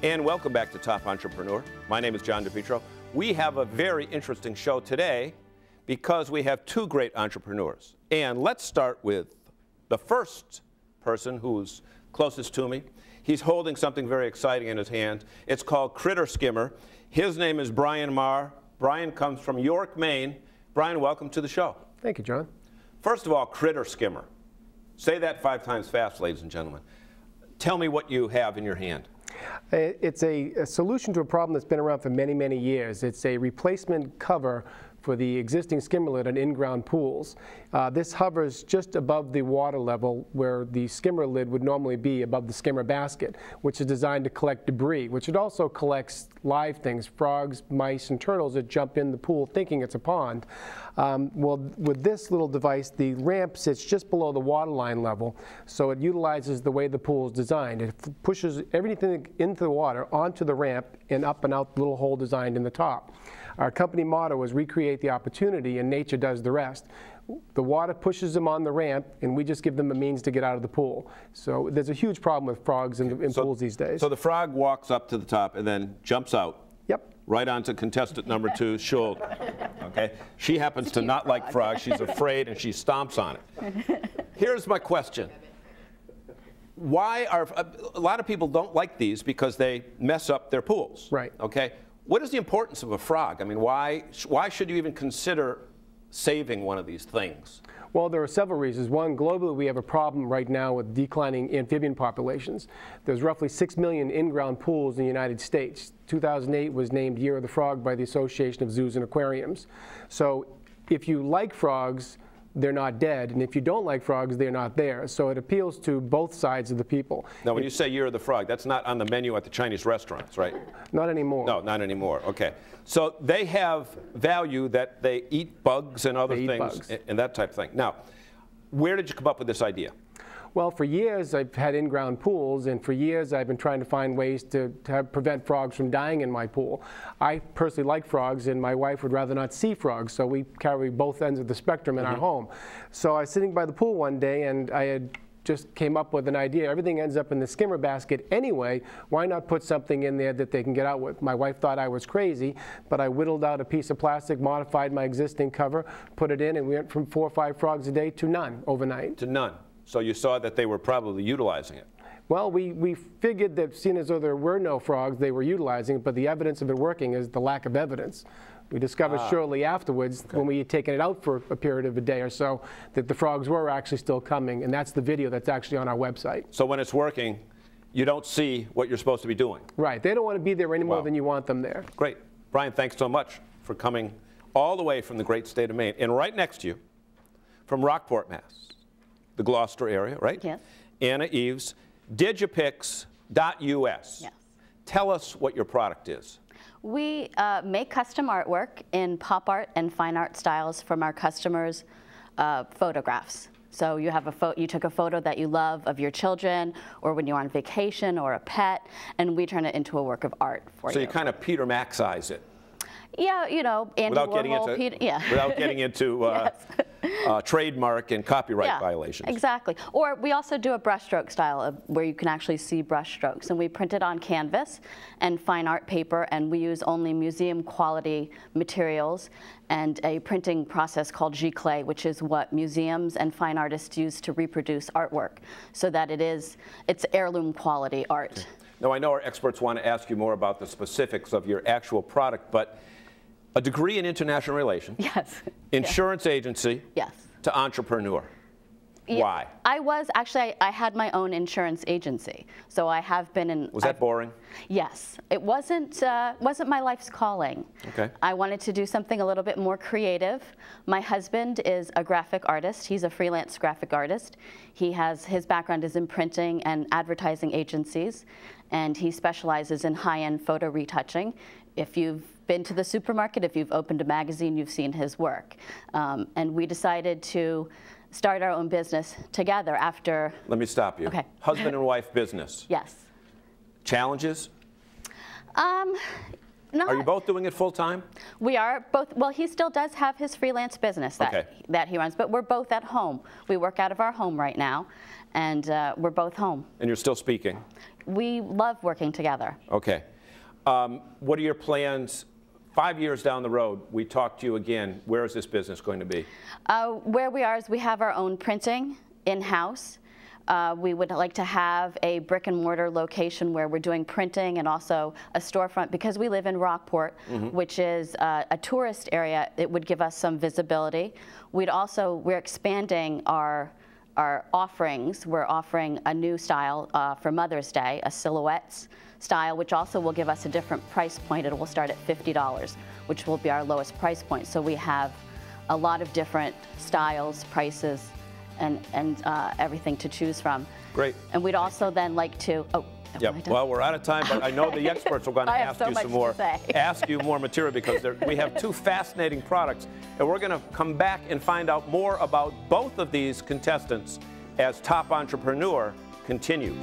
And welcome back to Top Entrepreneur. My name is John DePietro. We have a very interesting show today because we have two great entrepreneurs. And let's start with the first person who's closest to me. He's holding something very exciting in his hand. It's called Critter Skimmer. His name is Brian Meagher. Brian comes from York, Maine. Brian, welcome to the show. Thank you, John. First of all, Critter Skimmer. Say that 5 times fast, ladies and gentlemen. Tell me what you have in your hand. It's a solution to a problem that's been around for many, many years. It's a replacement cover for the existing skimmer lid on in-ground pools. This hovers just above the water level where the skimmer lid would normally be above the skimmer basket, which is designed to collect debris, which it also collects live things, frogs, mice, and turtles that jump in the pool thinking it's a pond. Well, with this little device, the ramp sits just below the water line level, so it utilizes the way the pool is designed. It pushes everything into the water onto the ramp and up and out the little hole designed in the top. Our company motto is recreate the opportunity and nature does the rest. The water pushes them on the ramp and we just give them a means to get out of the pool. So there's a huge problem with frogs in pools these days. So the frog walks up to the top and then jumps out. Yep. Right onto contestant number 2's shoulder. Okay? She happens to not like frogs. She's afraid and she stomps on it. Here's my question. Why are a lot of people don't like these because they mess up their pools? Right. Okay? What is the importance of a frog? I mean, why should you even consider saving one of these things? Well, there are several reasons. One, globally, we have a problem right now with declining amphibian populations. There's roughly 6 million in-ground pools in the United States. 2008 was named Year of the Frog by the Association of Zoos and Aquariums. So if you like frogs, they're not dead, and if you don't like frogs, they're not there. So it appeals to both sides of the people. Now, when you say Year of the Frog, that's not on the menu at the Chinese restaurants, right? Not anymore. No, not anymore. Okay. So they have value that they eat bugs and other things and that type of thing. Now, where did you come up with this idea? Well, for years I've had in-ground pools, and for years I've been trying to find ways to prevent frogs from dying in my pool. I personally like frogs, and my wife would rather not see frogs, so we carry both ends of the spectrum in our home. So I was sitting by the pool one day, and I had just came up with an idea. Everything ends up in the skimmer basket anyway. Why not put something in there that they can get out with? My wife thought I was crazy, but I whittled out a piece of plastic, modified my existing cover, put it in, and we went from 4 or 5 frogs a day to none overnight. To none. So you saw that they were probably utilizing it. Well, we figured that seeing as though there were no frogs, they were utilizing it, but the evidence of it working is the lack of evidence. We discovered shortly afterwards, when we had taken it out for a period of a day or so, that the frogs were actually still coming, and that's the video that's actually on our website. So when it's working, you don't see what you're supposed to be doing. Right. They don't want to be there any more than you want them there. Great. Brian, thanks so much for coming all the way from the great state of Maine. And right next to you, from Rockport, Mass., the Gloucester area, right? Yes. Anna Eves, digipix.us. Yes. Tell us what your product is. We make custom artwork in pop art and fine art styles from our customers' photographs. So you have you took a photo that you love of your children, or when you're on vacation, or a pet, and we turn it into a work of art for you. So you kind of Peter Max-ize it. Yeah, you know, Andy Warhol, without getting into trademark and copyright violations. Exactly. Or we also do a brushstroke style where you can actually see brushstrokes, and we print it on canvas and fine art paper, and we use only museum quality materials and a printing process called giclée, which is what museums and fine artists use to reproduce artwork, so that it's heirloom quality art. Okay. Now, I know our experts want to ask you more about the specifics of your actual product, but a degree in international relations, yes, insurance agency, yes, to entrepreneur. Yeah. Why? I had my own insurance agency, so I have been in. Was that boring? Yes, it wasn't my life's calling. Okay. I wanted to do something a little bit more creative. My husband is a graphic artist. He's a freelance graphic artist. His background is in printing and advertising agencies, and he specializes in high-end photo retouching. If you've been to the supermarket, if you've opened a magazine, you've seen his work. And we decided to start our own business together after. Let me stop you. Okay. Husband and wife business. Yes. Challenges? Are you both doing it full time? We are both. Well, he still does have his freelance business that he runs, but we're both at home. We work out of our home right now, and we're both home. And you're still speaking? We love working together. Okay. What are your plans 5 years down the road? We talk to you again. Where is this business going to be? Where we are is we have our own printing in-house. We would like to have a brick and mortar location where we're doing printing and also a storefront, because we live in Rockport, which is a tourist area. It would give us some visibility. We're expanding our offerings. We're offering a new style for Mother's Day, a silhouettes style, which also will give us a different price point. It will start at $50, which will be our lowest price point. So we have a lot of different styles, prices, and everything to choose from. Great. And we'd also then like to, well, we're out of time, but I know the experts are going to ask you some more, ask you more material, because we have two fascinating products, and we're going to come back and find out more about both of these contestants as Top Entrepreneur continues.